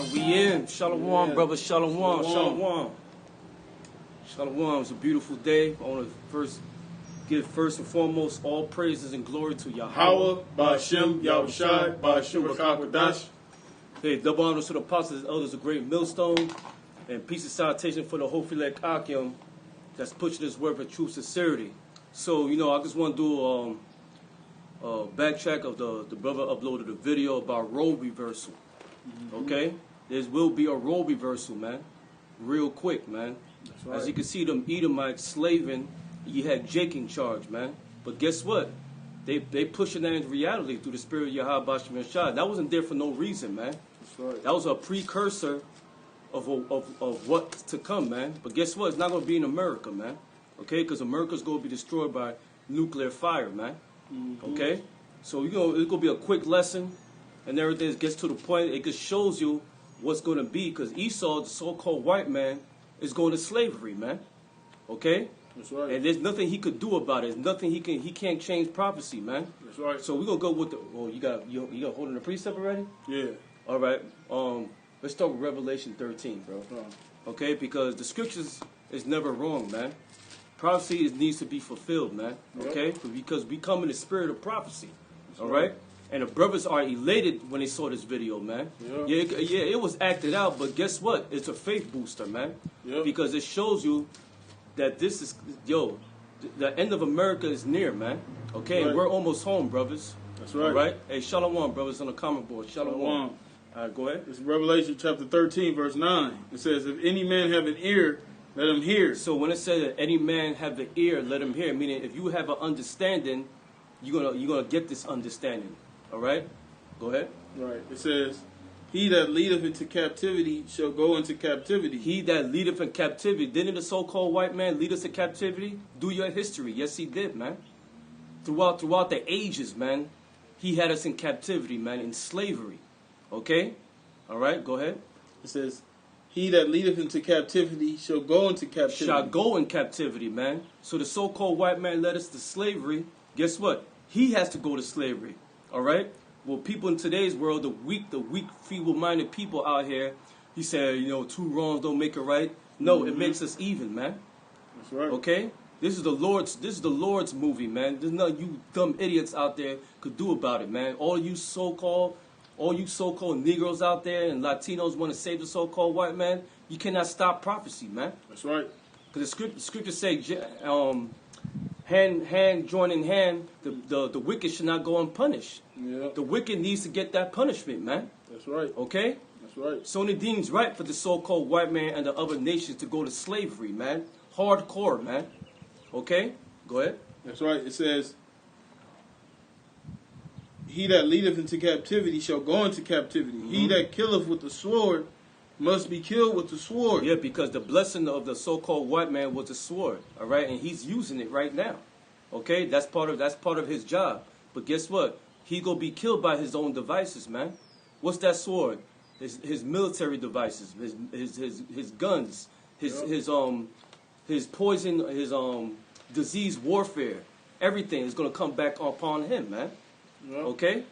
We in. Shalom, Yeah. brother. Shalom. Shalom. Shalom. Shalom. It's a beautiful day. I want to give first and foremost all praises and glory to Yahweh. Hawa, Ba'ashem, Yahushai, Ba'ashem, Rakakwadash. Hey, double honors to the apostles and elders of Great Millstone. And peace and salutation for the Hofilek Akim that's pushing this word with true sincerity. So, I just want to do a backtrack of the brother uploaded a video about role reversal. Okay? There will be a role reversal, man. Real quick, man. That's right. As you can see, them Edomites slaving, you had Jake in charge, man. But guess what? They pushing that into reality through the spirit of Yahweh Bashim and Shah. That wasn't there for no reason, man. That's right. That was a precursor of what's to come, man. But guess what? It's not going to be in America, man. Okay? Because America's going to be destroyed by nuclear fire, man. Okay? So, it's going to be a quick lesson. And everything gets to the point. It just shows you what's going to be. Because Esau, the so-called white man, is going to slavery, man. Okay? That's right. And there's nothing he could do about it. There's nothing he can't change prophecy, man. That's right. So we're going to go with the... Oh, you got holding the precept already? Yeah. All right. Let's start with Revelation 13, bro. Oh. Okay? Because the scriptures is never wrong, man. Prophecy needs to be fulfilled, man. Okay? Because we come in the spirit of prophecy. That's all right? And the brothers are elated when they saw this video, man. Yeah. Yeah, it was acted out, but guess what? It's a faith booster, man. Yeah. Because it shows you that this is, the end of America is near, man. Okay? Right. And we're almost home, brothers. That's right. All right? Hey, shalom, brothers on the comment board. Shalom. Shalom. All right, go ahead. It's Revelation chapter 13, verse 9. It says, if any man have an ear, let him hear. So when it says that any man have the ear, let him hear, meaning if you have an understanding, you're gonna get this understanding. All right? Go ahead. Right. It says, he that leadeth into captivity shall go into captivity. He that leadeth in captivity. Didn't the so-called white man lead us in captivity? Do your history. Yes, he did, man. Throughout the ages, man, he had us in captivity, man, in slavery. Okay? All right, go ahead. It says, he that leadeth into captivity shall go into captivity. Shall go in captivity, man. So the so-called white man led us to slavery. Guess what? He has to go to slavery. All right? Well, people in today's world, the weak, feeble-minded people out here, he said, two wrongs don't make it right. No, it makes us even, man. That's right. Okay? This is the Lord's movie, man. There's nothing you dumb idiots out there could do about it, man. All you so-called Negroes out there and Latinos want to save the so-called white man, you cannot stop prophecy, man. That's right. Because the scriptures say, hand join in hand, the wicked should not go unpunished. Yeah. The wicked needs to get that punishment, man. That's right. Okay? That's right. So it deems right for the so-called white man and the other nations to go to slavery, man. Hardcore, man. Okay? Go ahead. That's right. It says, he that leadeth into captivity shall go into captivity. He that killeth with the sword must be killed with the sword. Yeah, because the blessing of the so-called white man was a sword, all right? And he's using it right now. Okay? That's part of his job. But guess what? He gonna be killed by his own devices, man. What's that sword? His military devices, his guns, his poison, his disease warfare. Everything is gonna come back upon him, man. Yeah. Okay?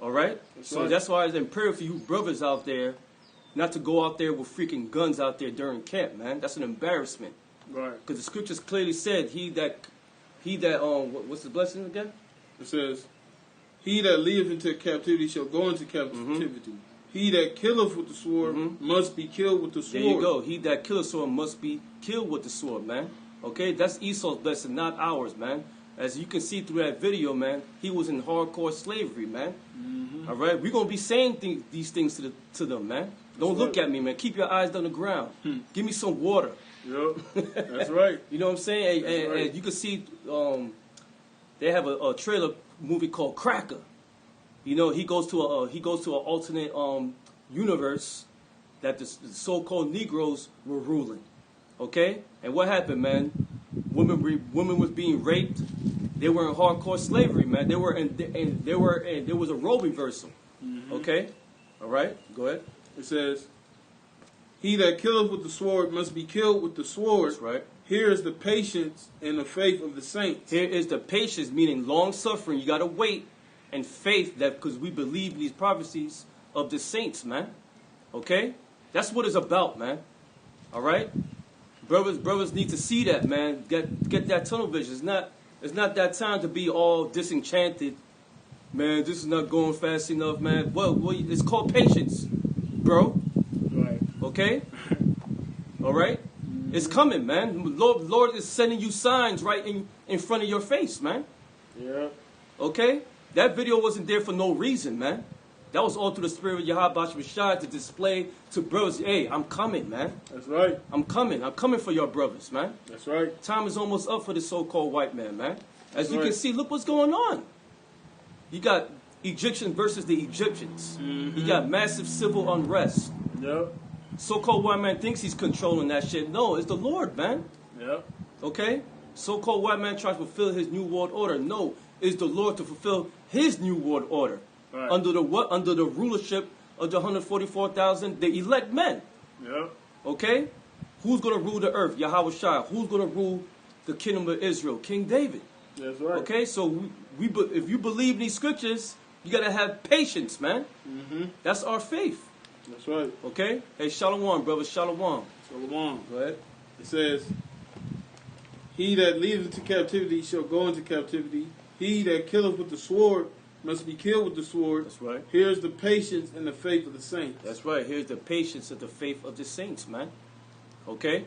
All right? That's why it's imperative for you brothers out there not to go out there with freaking guns out there during camp, man. That's an embarrassment. Right. Because the scriptures clearly said, he that what's the blessing again? It says, he that leadeth into captivity shall go into captivity. He that killeth with the sword must be killed with the sword. There you go. He that killeth sword must be killed with the sword, man. Okay? That's Esau's blessing, not ours, man. As you can see through that video, man, he was in hardcore slavery, man. All right? We're going to be saying these things to them, man. Don't look at me, man. Keep your eyes on the ground. Give me some water. Yep. That's right. You know what I'm saying? And right. you can see they have a trailer movie called Cracker. He goes to an alternate universe that the so-called Negroes were ruling. Okay? And what happened, man? Women was being raped. They were in hardcore slavery, man. There was a role reversal. Okay? All right? Go ahead. It says, he that killeth with the sword must be killed with the sword. That's right. Here is the patience and the faith of the saints. Here is the patience, meaning long suffering. You got to wait, and faith, that because we believe in these prophecies of the saints, man. Okay? That's what it's about, man. All right? Brothers need to see that, man. Get that tunnel vision. It's not that time to be all disenchanted. Man, this is not going fast enough, man. Well, it's called patience, bro. Right. Okay? All right? It's coming, man. Lord is sending you signs right in front of your face, man. Yeah. Okay? That video wasn't there for no reason, man. That was all through the spirit of Yahweh Shai to display to brothers, hey, I'm coming, man. That's right. I'm coming. I'm coming for your brothers, man. That's right. Time is almost up for the so-called white man, man. As you Right. can see, look what's going on. You got Egyptians versus the Egyptians. Mm-hmm. You got massive civil unrest. Yep. So-called white man thinks he's controlling that shit. No, it's the Lord, man. Yep. Okay? So-called white man tries to fulfill his new world order. No, it's the Lord to fulfill his new world order. Right. Under the what? Under the rulership of the 144,000, the elect men. Yep. Okay? Who's going to rule the earth? Yahweh Shai. Who's going to rule the kingdom of Israel? King David. That's right. Okay? So if you believe these scriptures, you got to have patience, man. Mm-hmm. That's our faith. That's right. Okay? Hey, shalom, brother. Shalom. Shalom. Go ahead. It says, he that leadeth into captivity shall go into captivity. He that killeth with the sword must be killed with the sword. That's right. Here's the patience and the faith of the saints. That's right. Here's the patience of the faith of the saints, man. Okay?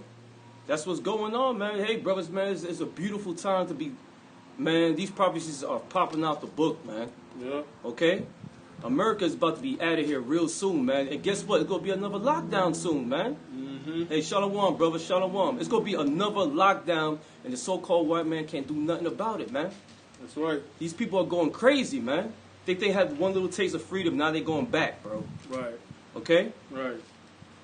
That's what's going on, man. Hey, brothers, man, it's a beautiful time to be, man, these prophecies are popping out the book, man. Yeah. Okay? America's about to be out of here real soon, man. And guess what? It's going to be another lockdown soon, man. Mm-hmm. Hey, shalom, brother, shalom. It's going to be another lockdown, and the so-called white man can't do nothing about it, man. That's right. These people are going crazy, man. Think they had one little taste of freedom, now they're going back, bro. Right. Okay? Right.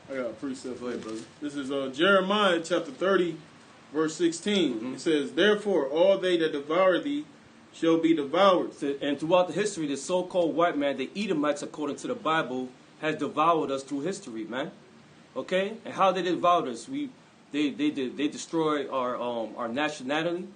I got a precept. Go ahead, brother. This is Jeremiah chapter 30, verse 16. Mm-hmm. It says, therefore all they that devour thee shall be devoured. And throughout the history, the so-called white man, the Edomites, according to the Bible, has devoured us through history, man. Okay? And how they devoured us? They destroyed our nationality.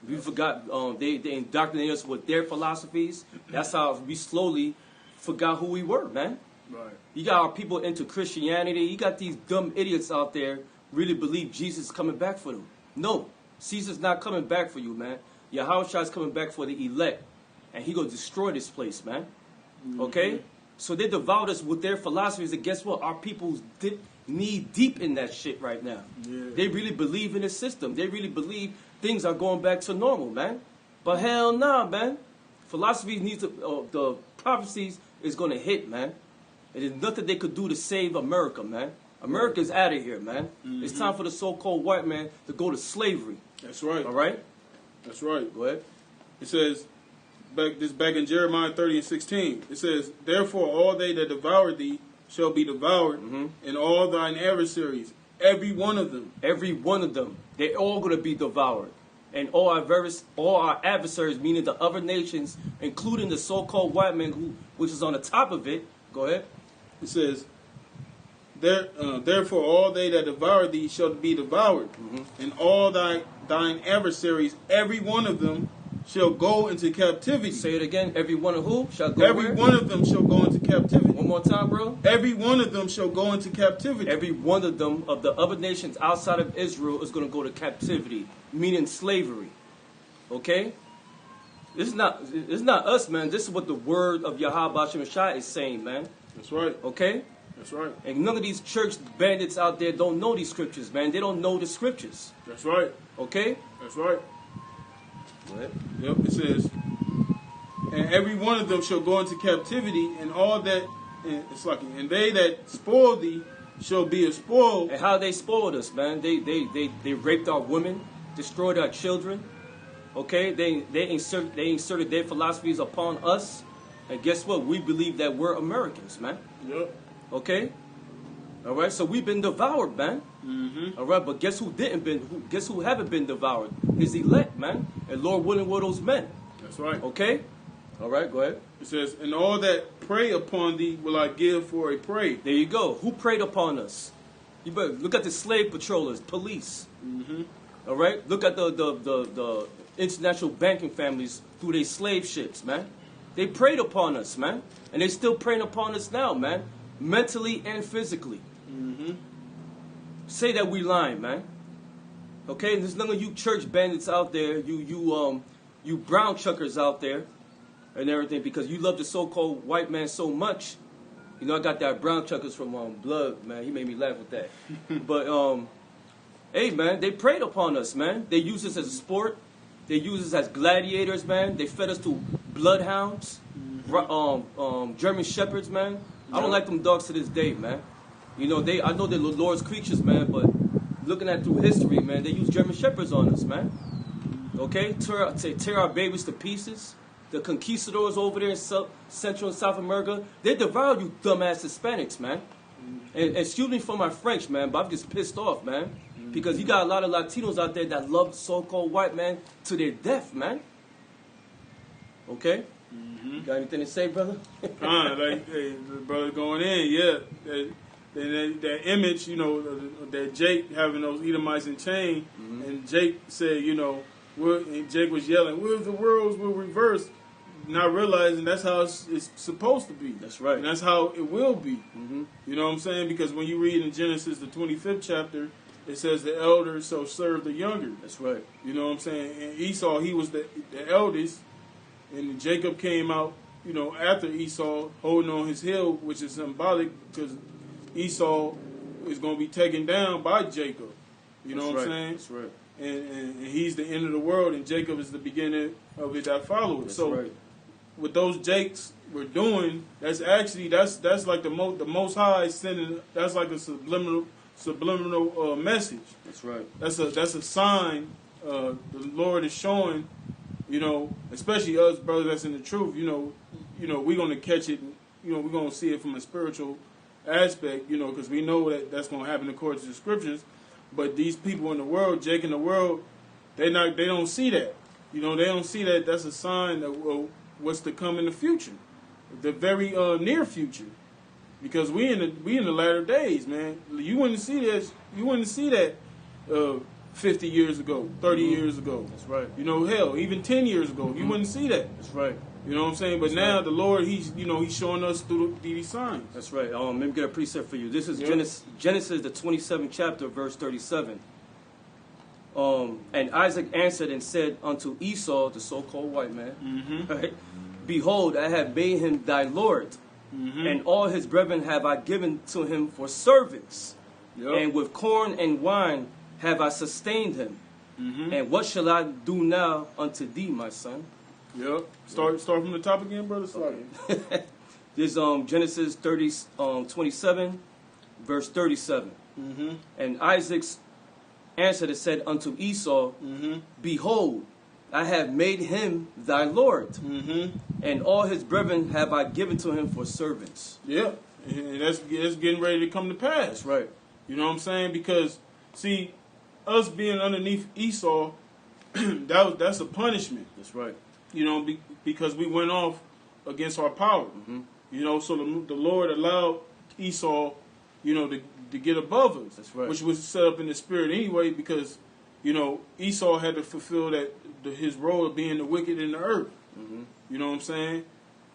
We forgot. They indoctrinated us with their philosophies. That's how we slowly forgot who we were, man. Right. You got our people into Christianity. You got these dumb idiots out there really believe Jesus is coming back for them. No, Caesar's not coming back for you, man. Yahushua is coming back for the elect, and he gonna destroy this place, man. Mm-hmm. Okay? So they devoured us with their philosophies, and guess what? Our people's knee deep in that shit right now. Yeah. They really believe in the system. They really believe things are going back to normal, man. But hell nah, man. Philosophies needs to, the prophecies is gonna hit, man. And there's nothing they could do to save America, man. America's out of here, man. Mm-hmm. It's time for the so-called white man to go to slavery. That's right. All right? That's right. Go ahead. It says, back in Jeremiah 30 and 16, it says, therefore all they that devour thee shall be devoured, Mm-hmm. and all thine adversaries, every one of them. Every one of them, they're all going to be devoured. And all our adversaries, meaning the other nations, including the so-called white man, which is on the top of it. Go ahead. It says, therefore all they that devour thee shall be devoured, and all thine adversaries, every one of them, shall go into captivity. Say it again. Every one of who shall go Every where? one of them shall go into captivity. One more time, bro. Every one of them shall go into captivity. Every one of them, of the other nations outside of Israel, is going to go to captivity, meaning slavery. Okay? This is not us, man. This is what the word of Yahweh Shai is saying, man. That's right. Okay? That's right. And none of these church bandits out there don't know these scriptures, man. They don't know the scriptures. That's right. Okay? That's right. Go ahead. Yep, it says, and every one of them shall go into captivity, and all that, and they that spoil thee shall be a spoil. And how they spoiled us, man. They raped our women, destroyed our children. Okay? They inserted their philosophies upon us. And guess what? We believe that we're Americans, man. Yep. Okay? All right, so we've been devoured, man. Mm-hmm. All right, but guess who guess who haven't been devoured? His elect, man. And Lord willing, were those men. That's right. Okay? All right, go ahead. It says, and all that prey upon thee will I give for a prey. There you go. Who preyed upon us? You better look at the slave patrollers, police. Mm-hmm. All right? Look at the international banking families through their slave ships, man. They preyed upon us, man. And they still preying upon us now, man. mentally and physically. Mm-hmm. Say that we lying, man. Okay, there's none of you church bandits out there, you brown chuckers out there, and everything, because you love the so-called white man so much. You know, I got that brown chuckers from Blood, man. He made me laugh with that. But hey, man, they preyed upon us, man. They used us as a sport. They used us as gladiators, man. They fed us to bloodhounds, German shepherds, man. I don't like them dogs to this day, man. You know, I know they're the Lord's creatures, man, but looking at through history, man, they use German shepherds on us, man. Okay? Tear our babies to pieces. The conquistadors over there in Central and South America, they devour you dumbass Hispanics, man. And excuse me for my French, man, but I'm just pissed off, man. Because you got a lot of Latinos out there that love so-called white man to their death, man. Okay? Got anything to say, brother? Like, hey, the brother going in, yeah. That image, you know, that Jake having those Edomites in chain, and Jake said, you know, and Jake was yelling, "Well, the worlds will reverse," not realizing that's how it's supposed to be. That's right. And that's how it will be. You know what I'm saying? Because when you read in Genesis, the 25th chapter, it says the elder shall serve the younger. That's right. You know what I'm saying? And Esau, he was the eldest, and Jacob came out, you know, after Esau, holding on his heel, which is symbolic because Esau is going to be taken down by Jacob. You know what I'm saying? That's right. And he's the end of the world, and Jacob is the beginning of it that follows. That's so, right. what those Jakes were doing, that's like the Most High sending. That's like a subliminal message. That's right. That's a sign. The Lord is showing, you know, especially us brothers that's in the truth. You know, we're gonna catch it. You know, we're gonna see it from a spiritual aspect. You know, because we know that's gonna happen according to the scriptures. But these people in the world, Jake in the world, they don't see that. You know, they don't see that. That's a sign of what's to come in the future, the very near future. Because we in the latter days, man. You wouldn't see this. You wouldn't see that 50 years ago, 30 years ago. That's right. You know, hell, even 10 years ago, you wouldn't see that. That's right. You know what I'm saying? But That's now right. the Lord, he's showing us through these signs. That's right. Let me get a precept for you. This is Yep. Genesis, the 27th chapter, verse 37. And Isaac answered and said unto Esau, the so-called white man, right? Behold, I have made him thy Lord, and all his brethren have I given to him for servants. Yep. And with corn and wine have I sustained him. And what shall I do now unto thee, my son? Yep. Start from the top again, brother. This Genesis 27, verse 37. And Isaac's answered and said unto Esau, Behold, I have made him thy Lord, and all his brethren have I given to him for servants. Yeah, and that's getting ready to come to pass. That's right. You know what I'm saying? Because, see, us being underneath Esau, that's a punishment. That's right. You know, because we went off against our power. You know, so the Lord allowed Esau, you know, to get above us. That's right. Which was set up in the spirit anyway, because, you know, Esau had to fulfill his role of being the wicked in the earth. You know what I'm saying?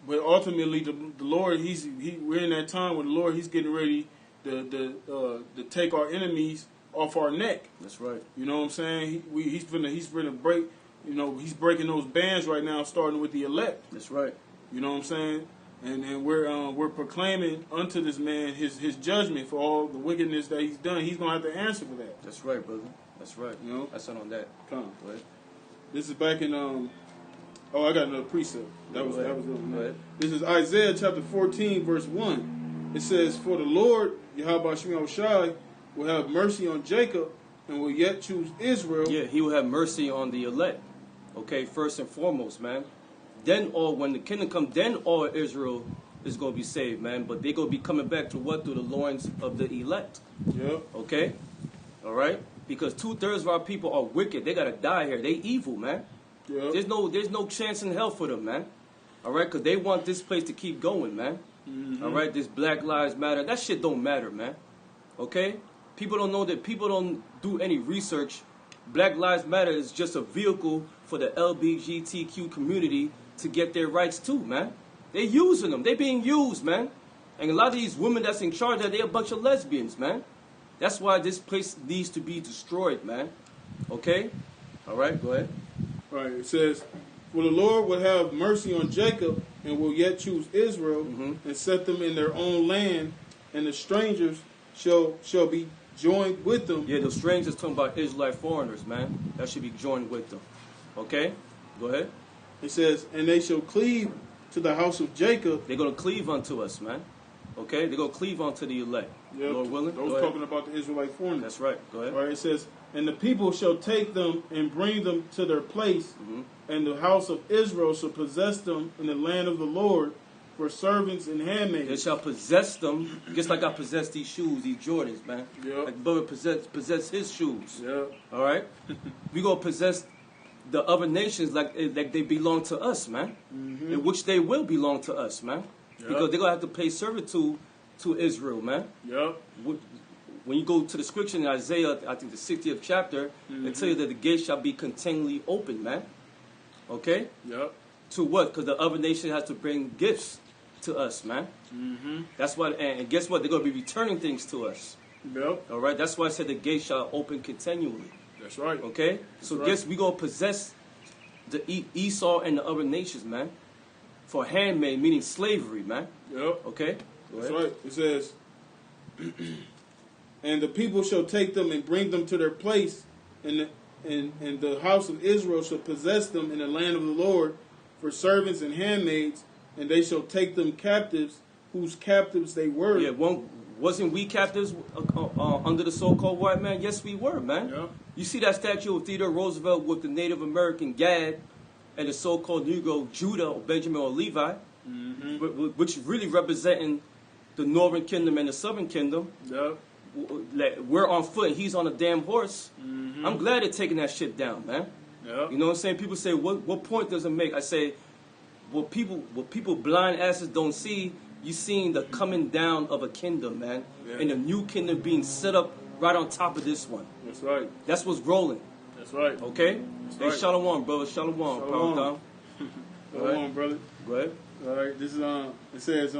But ultimately, the Lord, we're in that time where the Lord, he's getting ready to take our enemies off our neck. That's right. You know what I'm saying? He's gonna break. You know, he's breaking those bands right now, starting with the elect. That's right. You know what I'm saying? And we're proclaiming unto this man his judgment for all the wickedness that he's done. He's gonna have to answer for that. That's right, brother. That's right. You know? I said on that. Come on. Go ahead. This is back in Oh, I got another precept. That was Go it. ahead. This is Isaiah chapter 14, verse 1. It says, "For the Lord, Yahweh Shemel Shai, will have mercy on Jacob and will yet choose Israel." Yeah, he will have mercy on the elect. Okay, first and foremost, man. Then when the kingdom comes, then all Israel is going to be saved, man. But they're going to be coming back to what? Through the loins of the elect. Yeah. Okay? All right? Because 2/3 of our people are wicked. They got to die here. They evil, man. Yeah. There's no chance in hell for them, man. All right? Because they want this place to keep going, man. All right? This Black Lives Matter. That shit don't matter, man. Okay? People don't know that. People don't do any research. Black Lives Matter is just a vehicle for the LGBTQ community to get their rights too, man. They're using them. They're being used, man. And a lot of these women that's in charge, they're a bunch of lesbians, man. That's why this place needs to be destroyed, man. Okay? All right, go ahead. Right. It says, "For the Lord will have mercy on Jacob, and will yet choose Israel, and set them in their own land, and the strangers shall be joined with them." Yeah, the strangers talking about Israelite foreigners, man. That should be joined with them. Okay? Go ahead. It says, "And they shall cleave to the house of Jacob." They're going to cleave unto us, man. Okay? They're going to cleave unto the elect. Yep. Lord willing. Those Go ahead. talking about the Israelite foreigners. That's right. Go ahead. Right. It says, "And the people shall take them and bring them to their place, and the house of Israel shall possess them in the land of the Lord for servants and They handmaids." shall possess them, just like I possess these shoes, these Jordans, man. Yep. Like brother possess his shoes. Yeah. All right? We going to possess the other nations like they belong to us, man. In which they will belong to us, man. Yep. Because they're going to have to pay servitude to Israel, man. Yep. When you go to the scripture in Isaiah, I think the 60th chapter, it tells you that the gate shall be continually open, man. Okay? Yep. To what? Because the other nation has to bring gifts to us, man. That's why, and guess what? They're going to be returning things to us. Yep. All right? That's why I said the gate shall open continually. That's right. Okay? So right. guess we going to possess the Esau and the other nations, man. For handmaid, meaning slavery, man. Yep. Okay? Go That's ahead. right. It says, "And the people shall take them and bring them to their place, and the house of Israel shall possess them in the land of the Lord for servants and handmaids, and they shall take them captives, whose captives they were." Yeah, wasn't we captives under the so-called white man? Yes, we were, man. Yeah. You see that statue of Theodore Roosevelt with the Native American Gad and the so-called Negro Judah or Benjamin or Levi, which really representing the Northern Kingdom and the Southern Kingdom. Yep. Like, we're on foot and he's on a damn horse. I'm glad they're taking that shit down, man. Yep. You know what I'm saying? People say, what point does it make? I say, what people blind asses don't see, you seeing the coming down of a kingdom, man. Yeah. And a new kingdom being set up right on top of this one. That's right. That's what's rolling. That's right. Okay? That's Hey, right. Shalom, brother. Shalom. Shalom. Power down. Go on, brother. Go ahead. All right. This is It says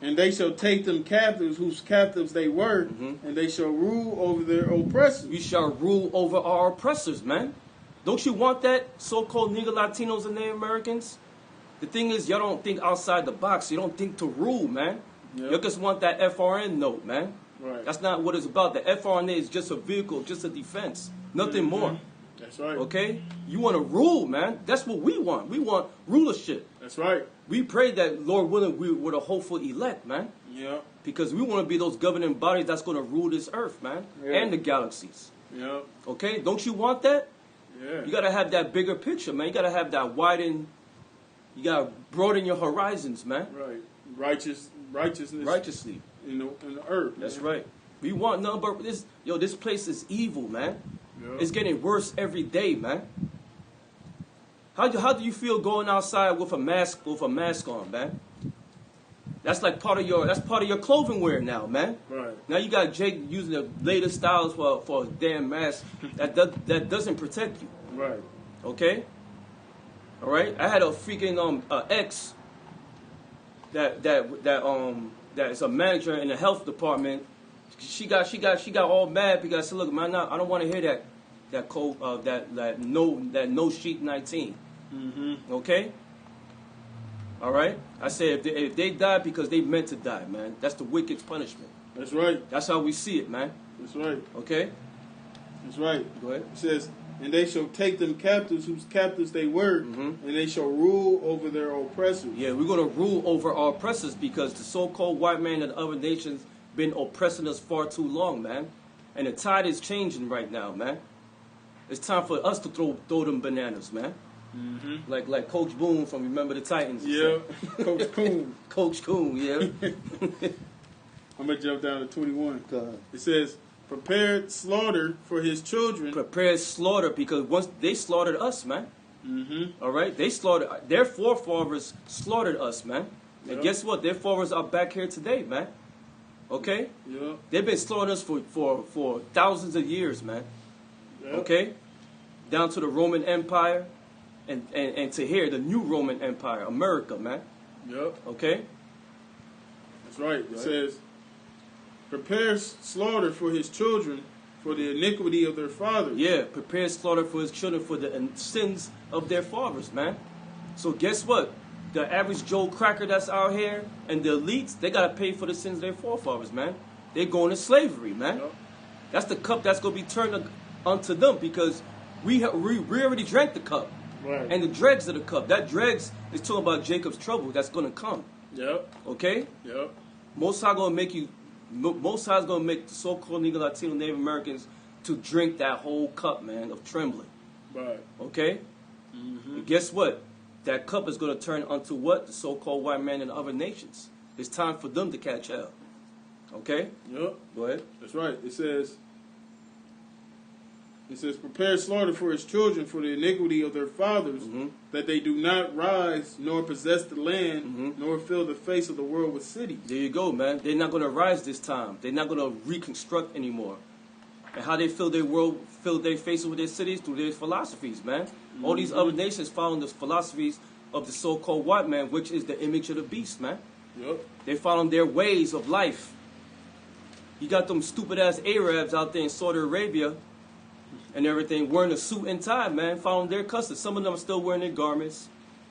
"And they shall take them captives, whose captives they were, and they shall rule over their oppressors." We shall rule over our oppressors, man. Don't you want that, so-called nigger Latinos and Native Americans? The thing is, y'all don't think outside the box. You don't think to rule, man. Yep. You just want that FRN note, man. Right. That's not what it's about. The FRN is just a vehicle, just a defense. Nothing more. That's right. Okay? You want to rule, man. That's what we want. We want rulership. That's right. We pray that, Lord willing, we were the hopeful elect, man. Yeah. Because we want to be those governing bodies that's going to rule this earth, man. Yeah. And the galaxies. Yeah. Okay? Don't you want that? Yeah. You got to have that bigger picture, man. You got to have that widen. You got to broaden your horizons, man. Right. Righteousness. Righteously. In the earth. That's man. right. We want nothing but this. Yo, this place is evil, man. Yeah. It's getting worse every day, man. How do you feel going outside with a mask on, man? That's like part of your clothing wear now, man. Right. Now you got Jake using the latest styles for a damn mask that doesn't protect you. Right. Okay? All right? I had a freaking ex that is a manager in the health department. She got all mad because I said, "Look, man, I don't want to hear that code that no sheet 19." Okay? All right? I said if they die because they meant to die, man, that's the wicked's punishment. That's right. That's how we see it, man. That's right. Okay? That's right. Go ahead. It says, "And they shall take them captives, whose captives they were, and they shall rule over their oppressors." Yeah, we're going to rule over our oppressors because the so-called white man and other nations been oppressing us far too long, man. And the tide is changing right now, man. It's time for us to throw them bananas, man. Like Coach Boone from Remember the Titans. Yeah. Coach Coon. Coach Coon, yeah. I'm going to jump down to 21. It says, "Prepared slaughter for his children." Prepared slaughter because once they slaughtered us, man. All right? They slaughtered, their forefathers slaughtered us, man. And Yep. guess what? Their forefathers are back here today, man. Okay? Yeah. They've been slaughtering us for thousands of years, man. Yeah. Okay? Down to the Roman Empire and to here, the new Roman Empire, America, man. Yep. Okay? That's right. It Right. says, prepare slaughter for his children for the iniquity of their fathers. Yeah, prepare slaughter for his children for the sins of their fathers, man. So guess what? The average Joe Cracker that's out here and the elites, they got to pay for the sins of their forefathers, man. They're going to slavery, man. Yep. That's the cup that's going to be turned unto them because we already drank the cup. Right. And the dregs of the cup. That dregs is talking about Jacob's trouble that's going to come. Yep. Okay? Yep. Most High going to make you, Most High is going to make the so-called Negro, Latino, Native Americans to drink that whole cup, man, of trembling. Right. Okay? And guess what? That cup is going to turn unto what? The so-called white man and other nations. It's time for them to catch hell. Okay? Yep. Go ahead. That's right. It says, prepare slaughter for his children for the iniquity of their fathers, that they do not rise nor possess the land, nor fill the face of the world with cities. There you go, man. They're not going to rise this time. They're not going to reconstruct anymore. And how they fill their world, fill their faces with their cities? Through their philosophies, man. All these other nations following the philosophies of the so-called white man, which is the image of the beast, man. Yep. They following their ways of life. You got them stupid-ass Arabs out there in Saudi Arabia and everything, wearing a suit and tie, man, following their customs. Some of them are still wearing their garments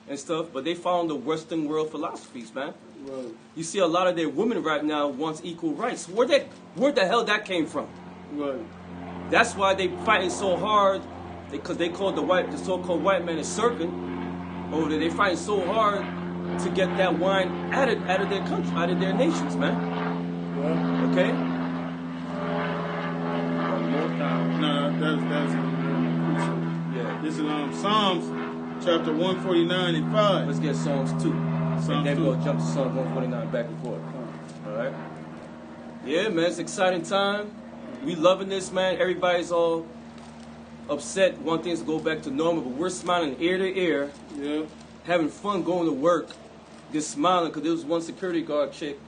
and stuff, but they following the Western world philosophies, man. Right. You see a lot of their women right now wants equal rights. Where the hell that came from? Right. That's why they fighting so hard, because they call the so-called white man a serpent. Over there, they fighting so hard to get that wine out of their country, out of their nations, man. Yeah. Okay? No, that's Yeah. this is Psalms chapter 149 and 5. Let's get Psalms 2. Psalms And then 2. we'll jump to Psalms 149 back and forth. All right? Yeah, man, it's an exciting time. We loving this, man. Everybody's all upset, want things to go back to normal, but we're smiling ear to ear, Yeah. having fun going to work, just smiling, because there was one security guard chick.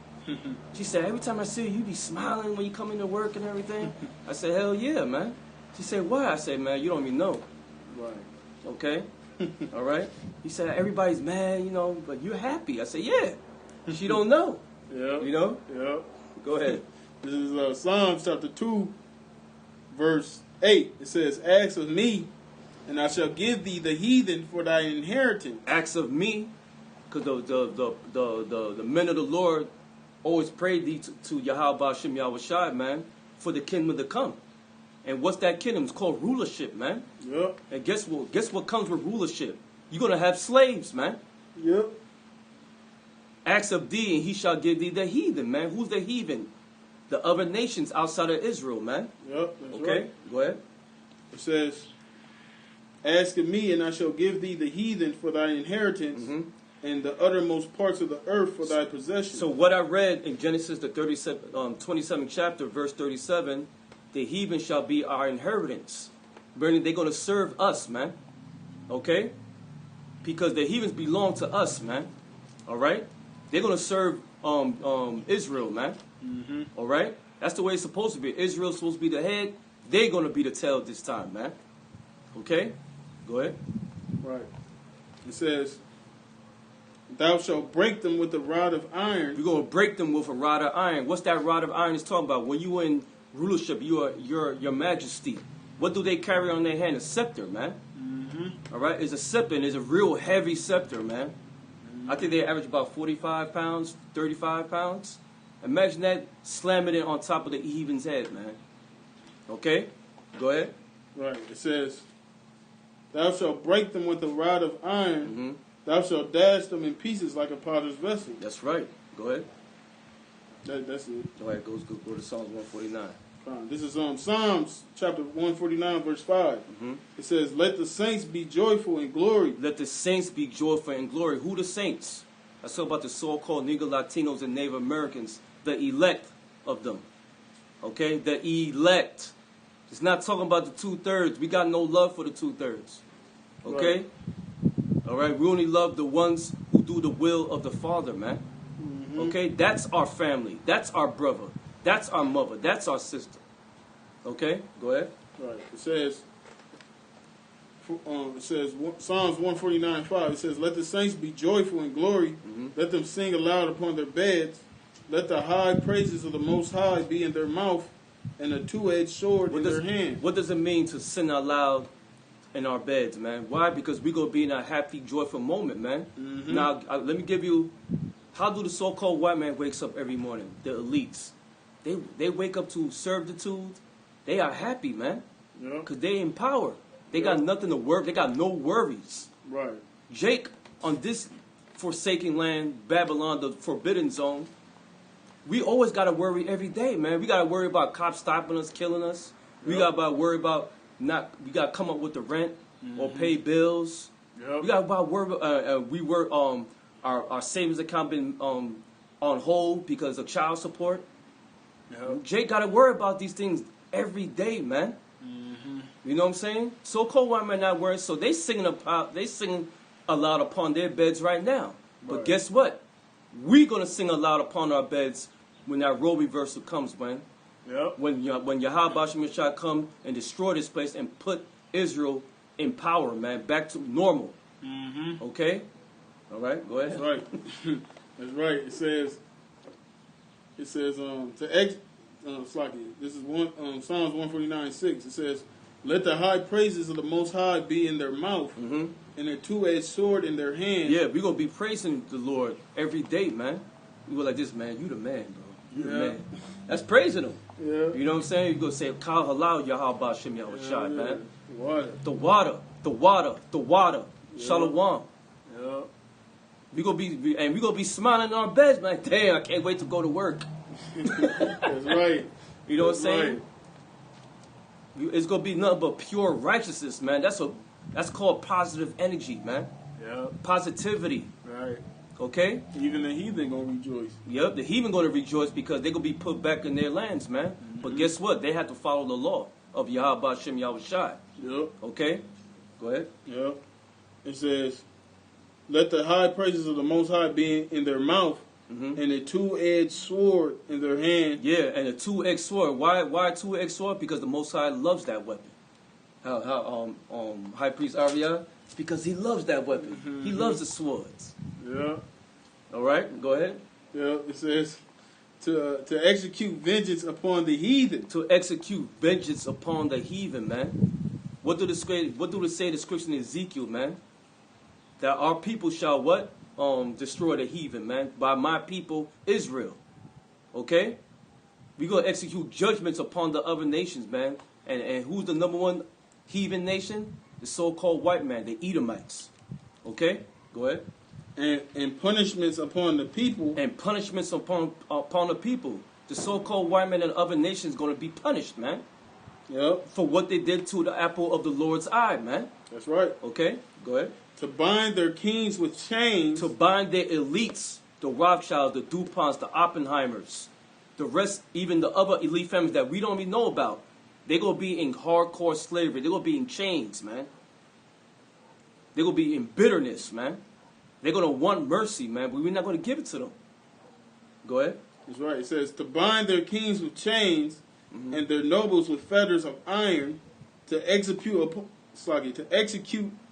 She said, every time I see you, you be smiling when you come into work and everything. I said, hell yeah, man. She said, why? I said, man, you don't even know. Right. Okay? All right? He said, everybody's mad, you know, but you're happy. I said, yeah. She don't know. Yeah. You know? Yeah. Go ahead. This is Psalms chapter 2, verse 8. It says, ask of me, and I shall give thee the heathen for thy inheritance. Acts of me, because the men of the Lord always prayed thee to Yahweh Ba'ashem Yahweh Shai, man, for the kingdom to come. And what's that kingdom? It's called rulership, man. Yep. And guess what? Guess what comes with rulership? You're going to have slaves, man. Yep. Acts of thee, and he shall give thee the heathen, man. Who's the heathen? The other nations outside of Israel, man. Yep. That's Okay? right. Go ahead. It says, ask of me, and I shall give thee the heathen for thy inheritance, and the uttermost parts of the earth for thy possession. So what I read in Genesis, the 27th chapter, verse 37, the heathen shall be our inheritance. Bernie, they're going to serve us, man. Okay? Because the heathens belong to us, man. All right? They're going to serve Israel, man. All right? That's the way it's supposed to be. Israel's supposed to be the head. They're going to be the tail this time, man. Okay? Go ahead. Right. It says, thou shalt break them with a rod of iron. We're going to break them with a rod of iron. What's that rod of iron is talking about? When you in rulership, you are your majesty. What do they carry on their hand? A scepter, man. All right? It's a scepter, and it's a real heavy scepter, man. I think they average about 45 pounds, 35 pounds. Imagine that slamming it on top of the heathen's head, man. Okay? Go ahead. Right. It says, thou shalt break them with a rod of iron. Thou shalt dash them in pieces like a potter's vessel. That's right. Go ahead. That's it. All right, go to Psalms 149. Fine. This is Psalms chapter 149, verse 5. It says, let the saints be joyful in glory. Let the saints be joyful in glory. Who the saints? I talk about the so-called Negro Latinos and Native Americans, the elect of them. Okay? The elect. It's not talking about the 2/3. We got no love for the 2/3. Okay? Right. All right? We only love the ones who do the will of the Father, man. Okay? That's our family. That's our brother. That's our mother. That's our sister. Okay? Go ahead. Right. It says Psalms 149, 5. It says, let the saints be joyful in glory. Let them sing aloud upon their beds. let the high praises of the Most High be in their mouth, and a two-edged sword in their hand. What does it mean to sin out loud in our beds, man? Why? Because we're going to be in a happy, joyful moment, man. Mm-hmm. Now, let me give you, how do the so-called white man wakes up every morning? The elites. They wake up to servitude. They are happy, man. Yeah. Because they in power. They got nothing to worry. They got no worries. Right. Jake, on this forsaken land, Babylon, the forbidden zone, we always got to worry every day, man. We got to worry about cops stopping us, killing us. We got to worry about we got to come up with the rent or pay bills. Yep. We got to worry, our savings account been on hold because of child support. Yep. Jake got to worry about these things every day, man. You know what I'm saying? So-called white men not worrying, so they singing aloud upon their beds right now. But Right. guess what? We gonna sing aloud upon our beds when that role reversal comes, man. Yep. When Yahweh Hashem Yeshua come and destroy this place and put Israel in power, man, back to normal. Mm-hmm. Okay? All right, go ahead. That's right. That's right. It says Slaki. This is Psalms 149:6. It says, "Let the high praises of the Most High be in their mouth, and a two-edged sword in their hand." Yeah, we're gonna be praising the Lord every day, man. We go like this, man. You the man, bro. You the man. That's praising him. Yeah. You know what I'm saying? You go say, Kal halal Yahweh Shem Yahushai, man. Water. The water. Shalom. Yeah. We gonna be smiling in our beds, man. Damn, I can't wait to go to work. That's right. You know what I'm That's saying? It's gonna be nothing but pure righteousness, man. That's called positive energy, man. Yeah. Positivity. Right. Okay? Even the heathen gonna rejoice. Yep, the heathen gonna rejoice because they're gonna be put back in their lands, man. But guess what? They have to follow the law of Yahweh Shem Yahushai. Yep. Okay? Go ahead. Yep. It says, "Let the high praises of the Most High be in their mouth, and a two-edged sword in their hand." Yeah, and a 2x sword. Why a 2x sword? Because the Most High loves that weapon. High Priest Arya? Because he loves that weapon. He loves the swords. Yeah. All right, go ahead. Yeah. It says, to execute vengeance upon the heathen. To execute vengeance upon the heathen, man. What do they say in the scripture in Ezekiel, man? That our people shall what? Destroy the heathen, man. By my people, Israel. Okay? We're going to execute judgments upon the other nations, man. And who's the number one heathen nation? The so-called white man, the Edomites. Okay? Go ahead. And punishments upon the people. And punishments upon the people. The so-called white man and other nations going to be punished, man. Yep. For what they did to the apple of the Lord's eye, man. That's right. Okay? Go ahead. To bind their kings with chains. To bind their elites, the Rothschilds, the DuPonts, the Oppenheimers, the rest, even the other elite families that we don't even know about. They're going to be in hardcore slavery. They're going to be in chains, man. They're going to be in bitterness, man. They're going to want mercy, man, but we're not going to give it to them. Go ahead. That's right. It says, to bind their kings with chains and their nobles with fetters of iron, to execute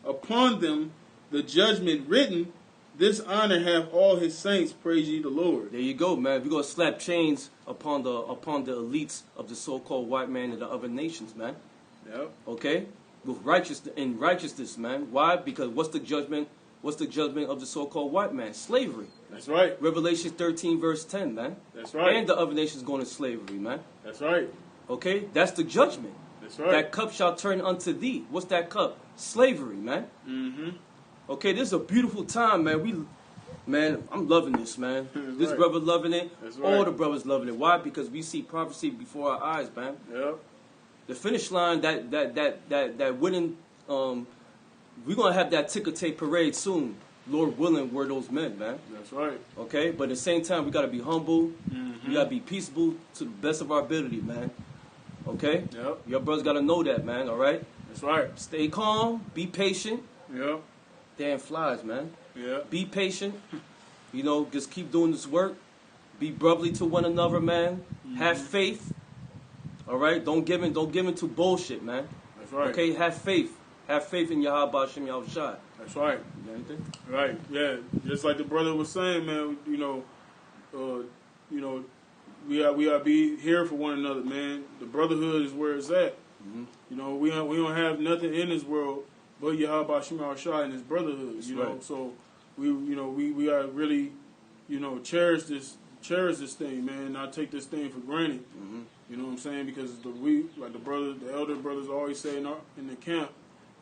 upon them the judgment written. This honor have all his saints, praise ye the Lord. There you go, man. We're going to slap chains upon the elites of the so-called white man and the other nations, man. Yep. Okay? With righteousness, man. Why? Because what's the judgment? What's the judgment of the so-called white man? Slavery. That's right. Revelation 13, verse 10, man. That's right. And the other nations going to slavery, man. That's right. Okay? That's the judgment. That's right. That cup shall turn unto thee. What's that cup? Slavery, man. Mm-hmm. Okay, this is a beautiful time, man. I'm loving this, man. This right. brother loving it. That's right. All the brothers loving it. Why? Because we see prophecy before our eyes, man. Yep. The finish line, that winning, we're gonna have that ticker tape parade soon. Lord willing, we're those men, man. That's right. Okay, but at the same time, we gotta be humble. We gotta be peaceable to the best of our ability, man. Okay. Yep. Your brothers gotta know that, man. All right. That's right. Stay calm. Be patient. Yep. Damn flies, man. Yep. Be patient. You know, just keep doing this work. Be brotherly to one another, man. Have faith. All right. Don't give in to bullshit, man. That's right. Okay. Have faith. Have faith in Yahweh Shem Yahushai. That's right. You got anything? Right. Yeah. Just like the brother was saying, man. You know, you know, we gotta be here for one another, man. The brotherhood is where it's at. Mm-hmm. You know, we don't have nothing in this world but Yahweh Shema Shai and his brotherhood. That's you know, right. so we gotta really, you know, cherish this thing, man. Not take this thing for granted. Mm-hmm. You know what I'm saying? Because the elder brothers always say in the camp,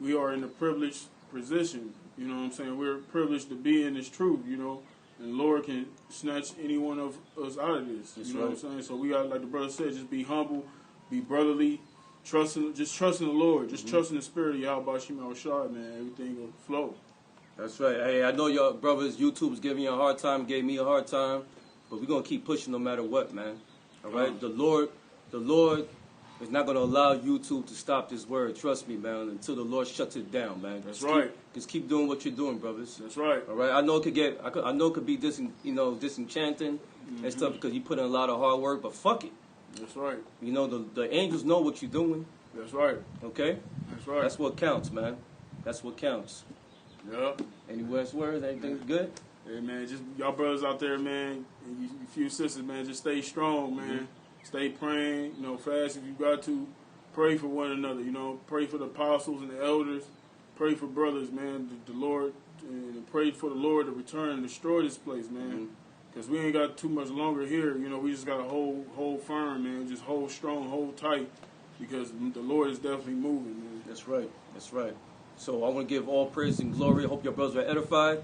we are in a privileged position. You know what I'm saying? We're privileged to be in this truth. You know, and the Lord can snatch any one of us out of this. That's you know right. what I'm saying? So we got, like the brother said, just be humble, be brotherly, trusting the Lord, just trusting the Spirit of Yahweh Shema Shai, man. Everything will flow. That's right. Hey, I know your brothers, YouTube is giving you a hard time, gave me a hard time, but we're gonna keep pushing no matter what, man. All right. The Lord is not gonna allow YouTube to stop this word. Trust me, man. Until the Lord shuts it down, man. That's right. Just keep doing what you're doing, brothers. That's right. All right. I know it could be disenchanting and stuff because you put in a lot of hard work, but fuck it. That's right. You know the angels know what you're doing. That's right. Okay. That's right. That's what counts, man. That's what counts. Yeah. Any last words? Anything good? Hey, man, just y'all brothers out there, man, and you few sisters, man, just stay strong, man. Stay praying, you know, fast if you got to. Pray for one another, you know. Pray for the apostles and the elders. Pray for brothers, man, the Lord, and pray for the Lord to return and destroy this place, man. Because we ain't got too much longer here, you know. We just got to hold firm, man. Just hold strong, hold tight, because the Lord is definitely moving, man. That's right. That's right. So I want to give all praise and glory. I hope your brothers are edified.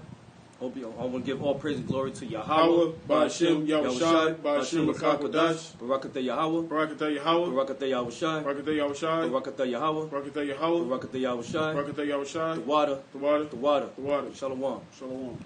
I want to give all praise and glory to Yahweh, Ba'ashem, Yahushai, Ba'ashem, Rakakwadash, Barakatah Yahweh, Barakatah Yahweh, Barakatah Yahushai, Barakatah Yahushai, Barakatah Yahweh, Barakatah Yahweh, Barakatah Yahushai, Barakatah Yahushai, the water, the water, the water. the water. Shalom. Shalom.